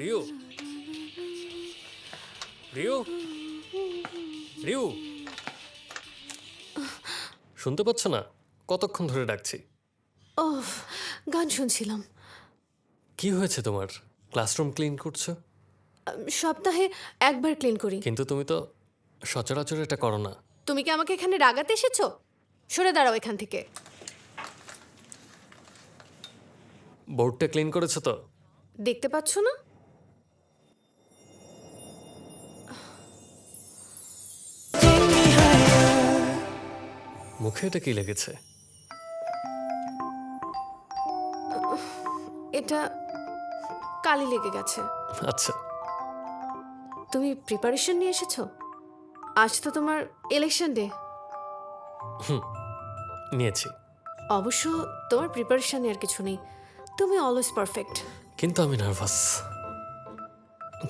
রিউ, রিউ, রিউ, শুনতে পাচ্ছ না? কতক্ষণ ধরে ডাকছি। ওহ, গান শুনছিলাম। কি হয়েছে তোমার? ক্লাসরুম ক্লিন করছো? সপ্তাহে একবার ক্লিন করি। কিন্তু তুমি তো সচরাচর এটা করো না। তুমি কি আমাকে এখানে রাগাতে এসেছো? সরে দাঁড়াও এখান থেকে। বোর্ডটা ক্লিন করেছো তো? দেখতে পাচ্ছ না? মুখে এটা কি লেগেছে? এটা কালি লেগে গেছে। আচ্ছা, তুমি প্রিপারেশন নিয়ে এসেছো? আজ তো তোমার ইলেকশন ডে। নিয়েছি। অবশ্য তোমার প্রিপারেশন আর কিছু নেই, তুমি অলওয়েজ পারফেক্ট। কিন্তু আমি নার্ভাস।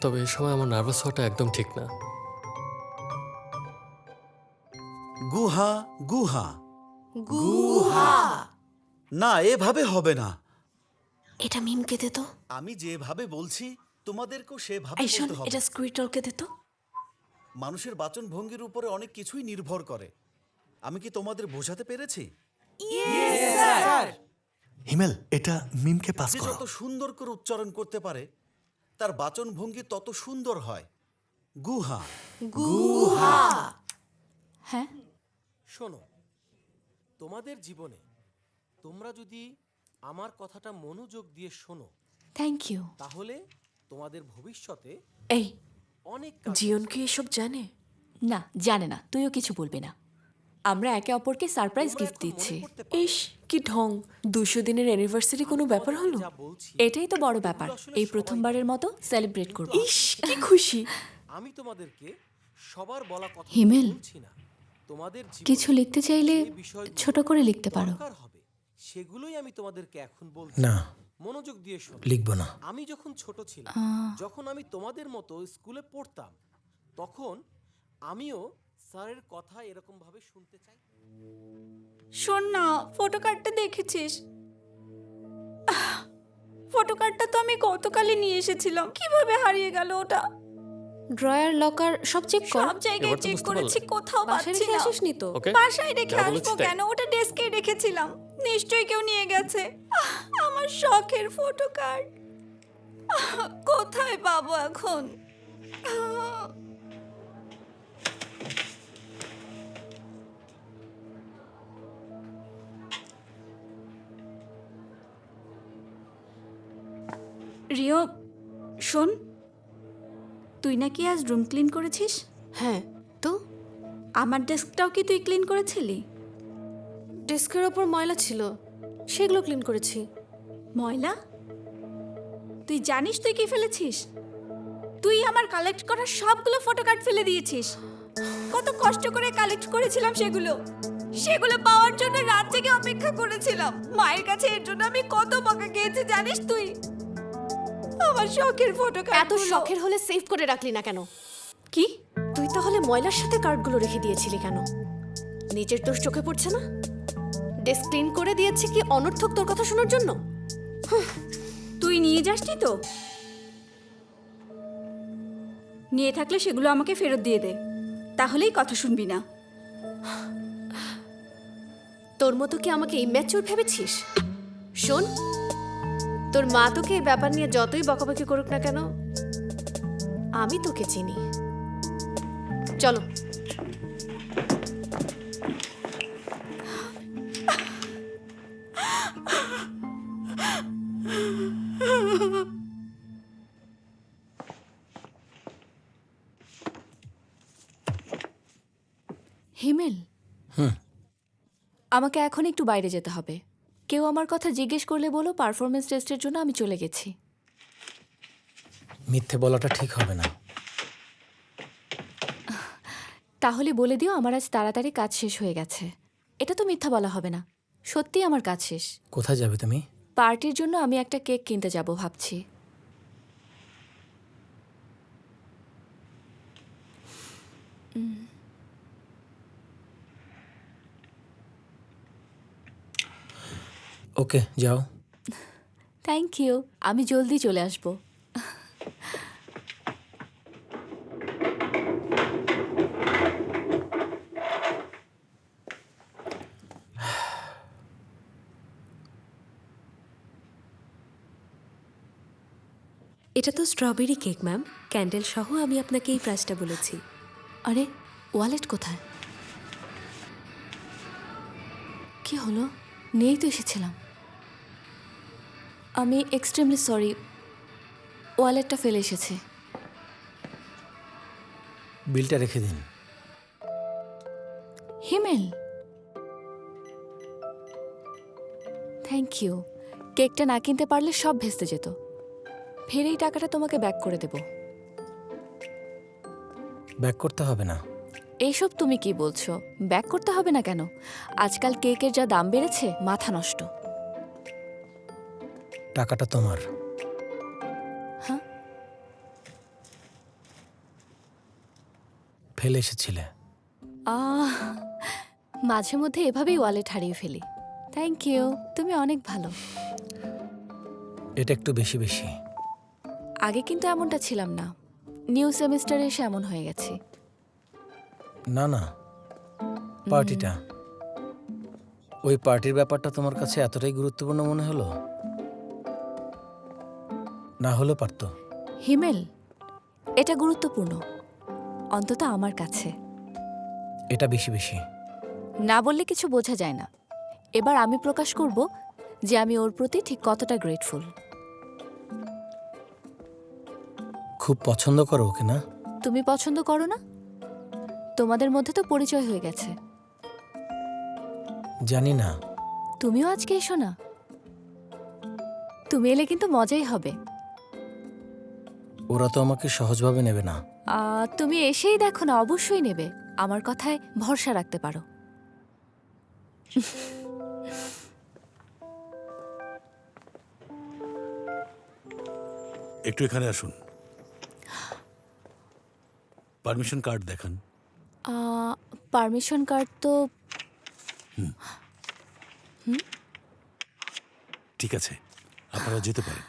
তবে এই সময় আমার নার্ভাস হওয়াটা একদম ঠিক না। গুহা গুহা গুহা না, এভাবে হবে না। এটা মিমকে দে তো। আমি যেভাবে বলছি তোমাদেরকেও সেভাবে এই শোন, বলতে হবে। এটা স্কুইটলকে দে তো। মানুষের বাচন ভঙ্গির উপরে অনেক কিছুই নির্ভর করে। আমি কি তোমাদের বোঝাতে পেরেছি? হিমেল, এটা মিমকে পাস যে করো। যত সুন্দর করে উচ্চারণ করতে পারে তার বাচন ভঙ্গি তত সুন্দর হয়। গুহা হ্যাঁ, শোনো, তোমাদের জীবনে তোমরা যদি আমার কথাটা মনোযোগ দিয়ে শোনো থ্যাংক ইউ। তাহলে তোমাদের ভবিষ্যতে এই অনেক কাজ জিয়ন কি এসব জানে? না, জানে না, তুইও কিছু বলবি না। আমরা একে অপরকে সারপ্রাইজ তোমরা গিফট এখন মনে দিচ্ছি। করতে পারো, ইস, কি ঢং! 200 দিনের অ্যানিভার্সারি কোনো ব্যাপার হলো? যা বলছি এটাই তো বড় ব্যাপার, আসলে এই সবাই প্রথমবারের মতো সেলিব্রেট করব। ইস, কি খুশি! আমি তোমাদেরকে সবার বলা কথা হিমেল, বলছি না। তোমাদের জীবনে কিছু লিখতে চাইলে যে বিষয়গুলো ছোট করে লিখতে পারো। দরকার হবে সেগুলোই আমি তোমাদেরকে এখন বলছি। না, মনোযোগ দিয়ে শোনো। লিখবো না। আমি যখন ছোট ছিলাম, যখন আমি তোমাদের মতো স্কুলে পড়তাম, তখন আমিও স্যারের কথা এরকম ভাবে শুনতে চাই। শোন না, ফটো কার্ডটা দেখেছিস? ফটো কার্ডটা তো আমি গতকালই নিয়ে এসেছিলাম, কিভাবে হারিয়ে গেল ওটা? ড্রয়ার, লকার সব চেক কর। সব জায়গায় এবার তো চেক বুঝতে করেছি, পারলে? কোথাও বাসায় পাচ্ছি রেখে না। আসিসনি তো? ওকে, বাসায় রেখে যা বলেছি আসবো তাই। কেন? ওটা ডেস্কে রেখেছিলাম, নিশ্চয়ই কেউ নিয়ে গেছে। আমার শখের ফটো কার্ড কোথায় পাবো এখন? রিও, শোন, তুই নাকি আজ রুম ক্লিন করেছিস? হ্যাঁ, তো আমার ডেস্কটাও কি তুই ক্লিন করেছিলি? ডেস্কের ওপর ময়লা ছিল, সেগুলো ক্লিন করেছি। ময়লা? তুই জানিস তুই কি ফেলেছিস? তুই আমার কালেক্ট করা সবগুলো ফটো কার্ড ফেলে দিয়েছিস। কত কষ্ট করে কালেক্ট করেছিলাম সেগুলো পাওয়ার জন্য রাত জেগে অপেক্ষা করেছিলাম। মায়ের কাছে এর জন্য আমি কত বকা খেয়েছি জানিস তুই? আমার শখের ফটো কার্ড এত শখের হলে সেভ করে রাখলি না কেন? কি? তুই তাহলে ময়লার সাথে কার্ডগুলো রেখে দিয়েছিলি কেন? নিজের দোষ চোখে পড়ছে না? ডেস্ক ক্লিন করে দিয়েছে কি অনর্থক তোর কথা শোনার জন্য? তুই নিয়ে যাসনি তো? নিয়ে থাকলে সেগুলো আমাকে ফেরত দিয়ে দে, তাহলেই কথা শুনবি না। তোর মতো কি আমাকে ইম্যাচিউর ভেবেছিস? শোন, তোর মা তোকে এই ব্যাপার নিয়ে যতই বকাবকি করুক না কেন, আমি তোকে চিনি। চলো। হিমেল, আমাকে এখন একটু বাইরে যেতে হবে। কেউ আমার কথা জিজ্ঞেস করলে বলো পারফরমেন্স টেস্টের জন্য আমি চলে গেছি। মিথ্যে বলাটা ঠিক হবে না। তাহলে বলে দিও আমার আজ তাড়াতাড়ি কাজ শেষ হয়ে গেছে। এটা তো মিথ্যা বলা হবে না, সত্যি আমার কাজ শেষ। কোথায় যাবে তুমি? পার্টির জন্য আমি একটা কেক কিনতে যাব ভাবছি। ওকে, যাও। থ্যাংক ইউ, আমি জলদি চলে আসবো। এটা তো স্ট্রবেরি কেক ম্যাম, ক্যান্ডেল সহ আমি আপনাকে এই প্রাইসটা বলেছি। আরে ওয়ালেট কোথায়? কি হলো? নিয়েই তো এসেছিলাম। আমি এক্সট্রিমলি সরি, ওয়ালেটটা ফেলে এসেছি। বিলটা রেখে দিন। হিমেল, থ্যাংক ইউ। কেকটা না কিনতে পারলে সব ভেস্তে যেত। ফের এই টাকাটা তোমাকে ব্যাক করে দেব। ব্যাক করতে হবে না। এইসব তুমি কি বলছো? ব্যাক করতে হবে না কেন? আজকাল কেকের যা দাম বেড়েছে, মাথা নষ্ট। টাকাটা তোমার। হ্যাঁ? ফেলে এসেছিলে। মাঝে মধ্যে এভাবেই ওয়ালেট হারিয়ে ফেলি। থ্যাংক ইউ, তুমি অনেক ভালো। এটা একটু বেশি বেশি। আগে কিন্তু এমনটা ছিলাম না, নিউ সেমিস্টারে এসে এমন হয়ে গেছি। না না, পার্টিটা, ওই পার্টির ব্যাপারটা তোমার কাছে এতটাই গুরুত্বপূর্ণ মনে হলো? না হলেও পারতো। হিমেল, এটা গুরুত্বপূর্ণ, অন্তত আমার কাছে। এটা বেশি বেশি। না বললে কিছু বোঝা যায় না। এবার আমি প্রকাশ করব যে আমি ওর প্রতি ঠিক কতটা গ্রেটফুল। খুব পছন্দ করো ওকে না? তুমি পছন্দ করো না? তোমাদের মধ্যে তো পরিচয় হয়ে গেছে। জানি না। তুমিও আজকে এসো না। তুমি এলে কিন্তু মজাই হবে। ওরা তো আমাকে সহজভাবে নেবে না। তুমি এসেই দেখো না, অবশ্যই নেবে। আমার কথায় ভরসা রাখতে পারো। একটু এখানে আসুন। পারমিশন কার্ড দেখান। পারমিশন কার্ড তো ঠিক আছে, আপনারা যেতে পারেন।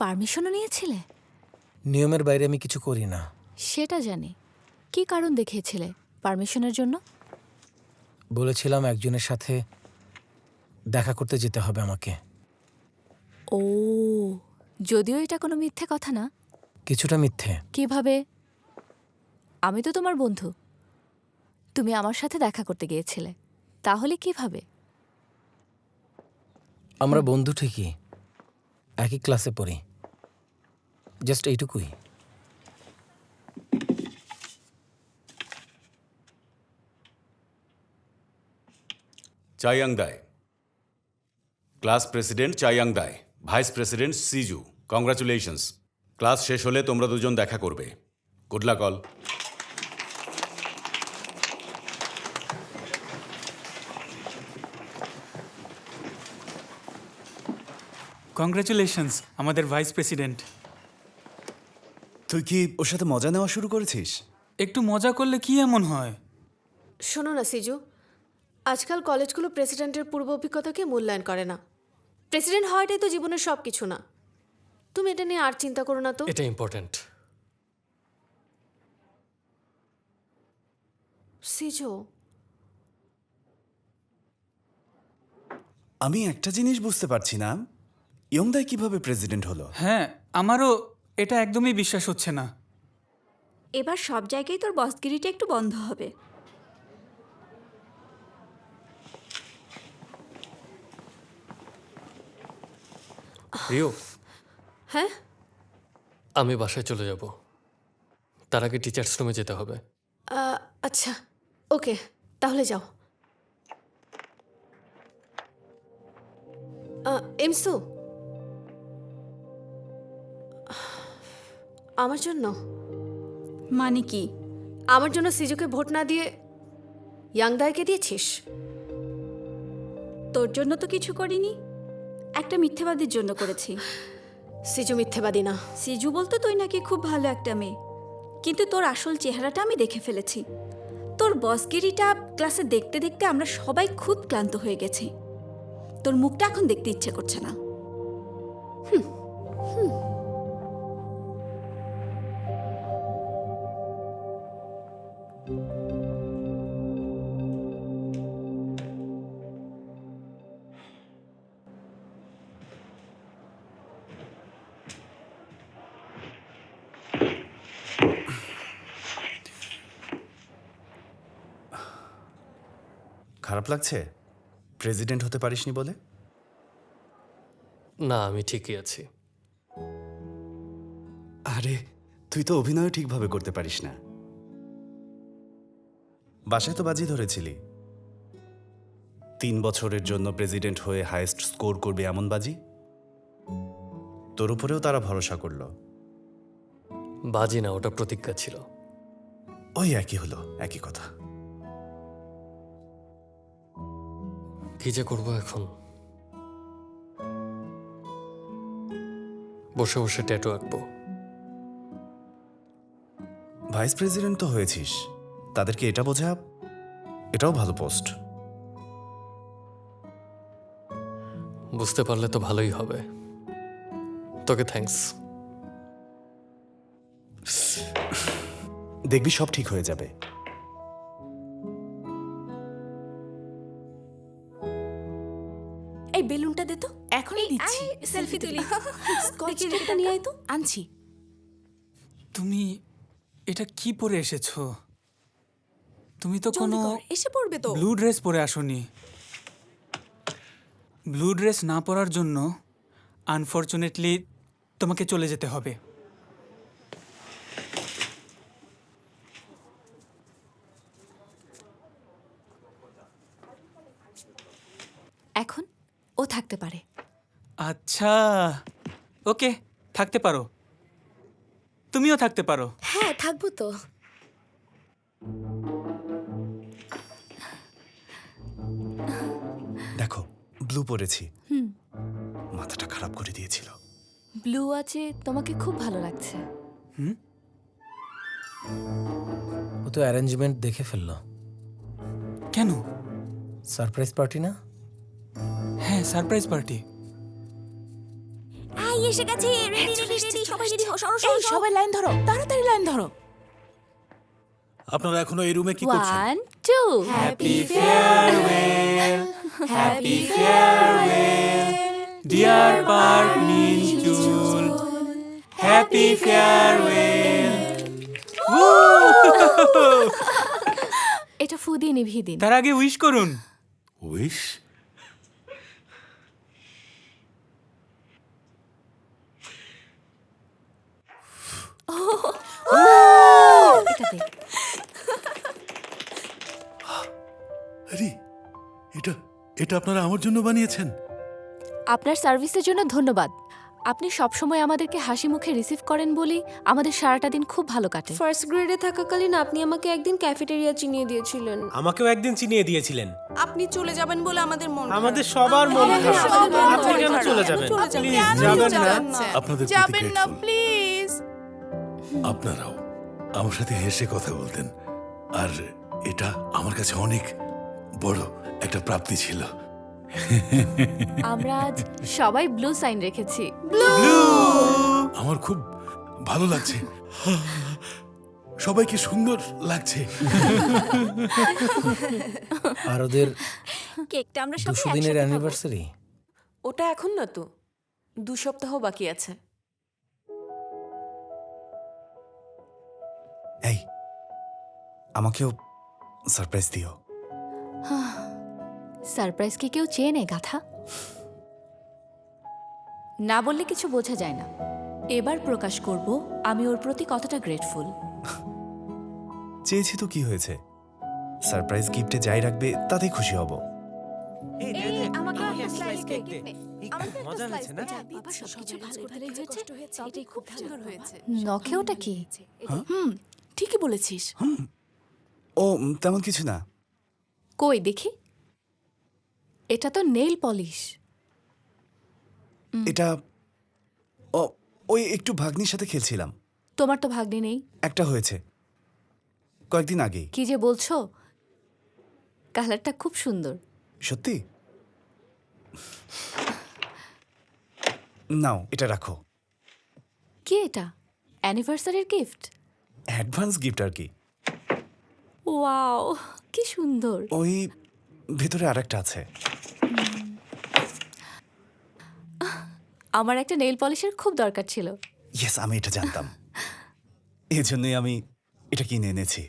পারমিশনও নিয়েছিলে? নিয়মের বাইরে আমি কিছু করি না। সেটা জানি। কি কারণ দেখিয়েছিলে পারমিশনের জন্য? বলেছিলাম একজনের সাথে দেখা করতে যেতে হবে আমাকে। ও, যদিও এটা কোনো মিথ্যে কথা না। কিছুটা মিথ্যে। কিভাবে? আমি তো তোমার বন্ধু। তুমি আমার সাথে দেখা করতে গিয়েছিলে, তাহলে কিভাবে? আমরা বন্ধু ঠিকই, একই ক্লাসে পড়ি, জাস্ট এইটুকুই। চাইয়াং দায়, ক্লাস প্রেসিডেন্ট চাইয়াং দায়, ভাইস প্রেসিডেন্ট সিজু। কংগ্রাচুলেশনস। ক্লাস শেষ হলে তোমরা দুজন দেখা করবে। Good luck all. কংগ্রাচুলেশনস আমাদের ভাইস প্রেসিডেন্ট। তুই কি ওর সাথে মজা নেওয়া শুরু করেছিস? একটু মজা করলে কি এমন হয়? শোনো না সিজু, আজকাল কলেজগুলো প্রেসিডেন্টের পূর্ব অভিজ্ঞতাকে মূল্যায়ন করে না। প্রেসিডেন্ট হওয়াটাই তো জীবনের সব কিছু না। তুমি এটা নিয়ে আর চিন্তা করো না তো। এটা ইম্পর্ট্যান্ট। সিজু, আমি একটা জিনিস বুঝতে পারছি না, ইয়ংদাই কিভাবে প্রেসিডেন্ট হলো? হ্যাঁ, আমারও এটা একদমই বিশ্বাস হচ্ছে না। এবার সব জায়গায় তোর বসগিরিটা একটু বন্ধ হবে। রিও, হ্যাঁ? আমি বাসায় চলে যাব। তার আগে টিচার্স রুমে যেতে হবে। আচ্ছা, ওকে, তাহলে যাও। এমসু, আমার জন্য? মানে কি? আমার জন্য সিজুকে ভোট না দিয়ে ইয়াংদাইকে দিয়েছিস? তোর জন্য তো কিছু করিনি, একটা মিথ্যেবাদীর জন্য করেছি। সিজু মিথ্যেবাদী না। সিজু বলতো তুই নাকি খুব ভালো একটা মেয়ে, কিন্তু তোর আসল চেহারাটা আমি দেখে ফেলেছি। তোর বসগিরিটা ক্লাসে দেখতে দেখতে আমরা সবাই খুব ক্লান্ত হয়ে গেছি। তোর মুখটা এখন দেখতে ইচ্ছে করছে না। খারাপ লাগছে প্রেসিডেন্ট হতে পারিসনি বলে? না, আমি ঠিকই আছি। আরে তুই তো অভিনয় ঠিকভাবে করতে পারিস না। বাসায় তো বাজি ধরেছিলি 3 বছরের জন্য প্রেসিডেন্ট হয়ে হাইয়েস্ট স্কোর করবে এমন বাজি। তোর উপরেও তারা ভরসা করলো। বাজি না, ওটা প্রতিজ্ঞা ছিল। ওই একই হলো, একই কথা। কি যে করবো এখন? বসে বসে ট্যাটু আঁকবো। ভাইস প্রেসিডেন্ট তো হয়েছিস, তাদেরকে এটা বোঝা, এটাও ভালো পোস্ট। বুঝতে পারলে তো ভালোই হবে। তোকে থ্যাঙ্কস। দেখবি সব ঠিক হয়ে যাবে। এই বেলুনটা দে তো, এখনই দিচ্ছি। সেলফি তুলি। স্কচ টেপটা নিয়ে আয় তো। আনছি। তুমি এটা কি পরে এসেছো? তুমি তো জলদি কোনো কর, এসে পড়বে তো। ব্লু ড্রেস পরে আসোনি। ব্লু ড্রেস না পরার জন্য আনফরচুনেটলি তোমাকে চলে যেতে হবে। এখন ও থাকতে পারে। আচ্ছা, ওকে, থাকতে পারো। তুমিও থাকতে পারো। হ্যাঁ, থাকবো তো। দেখো ব্লু পরেছি, মাথাটা খারাপ করে দিয়েছিল। ব্লু আছে, তোমাকে খুব ভালো লাগছে। ও তো অ্যারেঞ্জমেন্ট দেখে ফেললো। কেন? সারপ্রাইজ পার্টি না? হ্যাঁ, সারপ্রাইজ পার্টি। আই এসে গেছে। রেডি রেডি রেডি, সবাই রেডি হও। সরো সরো, সবাই লাইন ধরো, তাড়াতাড়ি লাইন ধরো। আপনারা এখনো এই রুমে কি করছেন? 1 2 happy farewell, happy farewell, dear Park Minchul, happy farewell. এটা ফু দিয়ে নিভিয়ে দিন। তার আগে উইশ করুন। উইশ? এটা দে। আরে এটা এটা আপনারা আমার জন্য বানিয়েছেন? আপনার সার্ভিসের জন্য ধন্যবাদ। আপনি সবসময় আমাদেরকে হাসি মুখে রিসিভ করেন বলেই আমাদের সারাটা দিন খুব ভালো কাটে। ফার্স্ট গ্রেডে থাকাকালীন আপনি আমাকে একদিন ক্যাফেটেরিয়া চিনিয়ে দিয়েছিলেন। আমাকেও একদিন চিনিয়ে দিয়েছিলেন। আপনি চলে যাবেন বলে আমাদের মন খারাপ। আমাদের সবার মন আমাদের খারাপ। সবার মন আপনি কেন খারাপ। চলে যাবেন? চলে যাবেন। প্লিজ কেন যাবেন না। আপনাদের প্রতি যাবেন না grateful। প্লিজ। আপনারাও আমার সাথে হেসে কথা বলতেন, আর এটা আমার কাছে অনেক বড় একটা প্রাপ্তি ছিল। আমরা আজ সবাই ব্লু সাইন রেখেছি। আমার খুব ভালো লাগছে, সবাইকে সুন্দর লাগছে। আর ওদের কেকটা আমরা 200 দিনের অ্যানিভার্সারি। ওটা এখন না তো, 2 সপ্তাহ বাকি আছে। এই আমাকেও সারপ্রাইজ দিও। সারপ্রাইজ কি কেউ চেয়ে নেয় গাথা? না বললে কিছু বোঝা যায় না। এবার প্রকাশ করব আমি ওর প্রতি কতটা গ্রেটফুল। চেয়েছি তো কি হয়েছে, সারপ্রাইজ গিফটে যাই রাখবে তাতেই খুশি হব। আমাকে একটা স্লাইস কেক দে। মজা হয়েছে না? বাবা সবকিছু ভালো ভালো হয়েছে। এটাই খুব সুন্দর হয়েছে। নখে ওটা কি? ঠিকই বলেছিস। ও তেমন কিছু না। কই দেখি। এটা তো নেইল পলিশ। এটা ও ওই একটু ভাগ্নির সাথে খেলছিলাম। তোমার তো ভাগ্নি নেই। একটা হয়েছে কয়েকদিন আগেই। কি যে বলছো, কালারটা খুব সুন্দর। সত্যি? নাও এটা রাখো। কি এটা? অ্যানিভার্সারির গিফট? অ্যাডভান্স গিফট আর কি। ওয়াও, কি সুন্দর। ওই ভেতরে আরেকটা আছে। আমার একটা নেইল পলিশের খুব দরকার ছিল। ইয়েস, আমি এটা জানতাম, এই জন্যই আমি এটা কিনে এনেছি।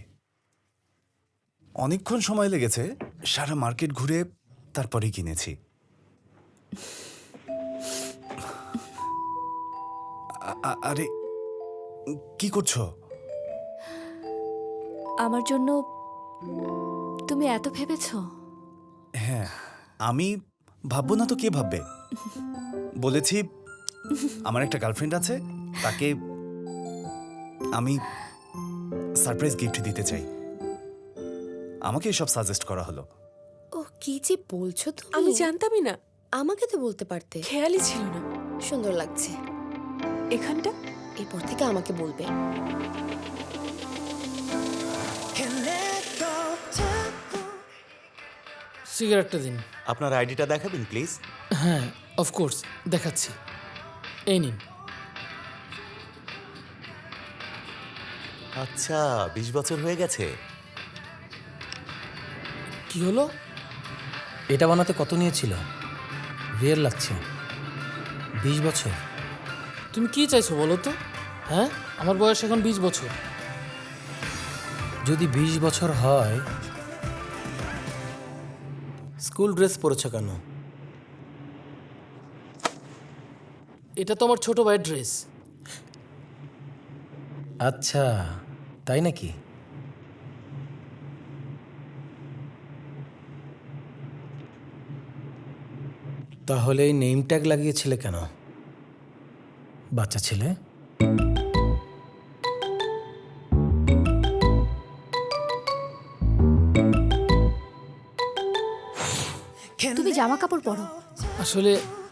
অনেকক্ষণ সময় লেগেছে, সারা মার্কেট ঘুরে তারপরেই কিনেছি। আরে কি করছো? আমার জন্য তুমি এত ভেবেছো? হ্যাঁ, আমি ভাববো না তো কে ভাববে? বলেছি আমার একটা গার্লফ্রেন্ড আছে, তাকে আমি সারপ্রাইজ গিফট দিতে চাই। আমাকে এসব সাজেস্ট করা হলো। ও কি যে বলছো তুমি? আমি জানতামই না, আমাকে তো বলতে পারতে। খেয়ালই ছিল না। সুন্দর লাগছে। এখানটা এরপর থেকে আমাকে বলবে। সিগারেটটা দিন। আপনার আইডিটা দেখাবেন প্লিজ। হ্যাঁ, অফকোর্স দেখাচ্ছি। এই নিন। আচ্ছা, 20 বছর হয়ে গেছে। কি হলো? এটা বানাতে কত নিয়েছিল? রিয়েল লাগছে। 20 বছর? তুমি কি চাইছো বলো তো? হ্যাঁ, আমার বয়স এখন 20 বছর। যদি 20 বছর হয়, স্কুল ড্রেস পরেছ কেন? এটা তো আমার ছোট ভাইয়ের ড্রেস। আচ্ছা, তাই নাকি? তাহলে এই নেম ট্যাগ লাগিয়েছিলে কেন? বাচ্চা ছেলে? তুমি জামা কাপড় পরো। আসলে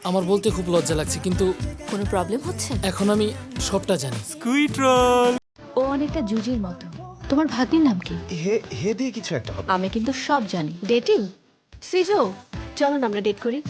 আমার বলতে খুব লজ্জা লাগছে, কিন্তু কোনো প্রবলেম হচ্ছে? এখন আমি সবটা জানি। Squid role. ও অনেকটা জুজির মতো। তোমার ভাগ্নির নাম কি? হে দিয়ে কিছু একটা হবে। আমি কিন্তু সব জানি। ডেটিং? সিজো, চলো না আমরা ডেট করি।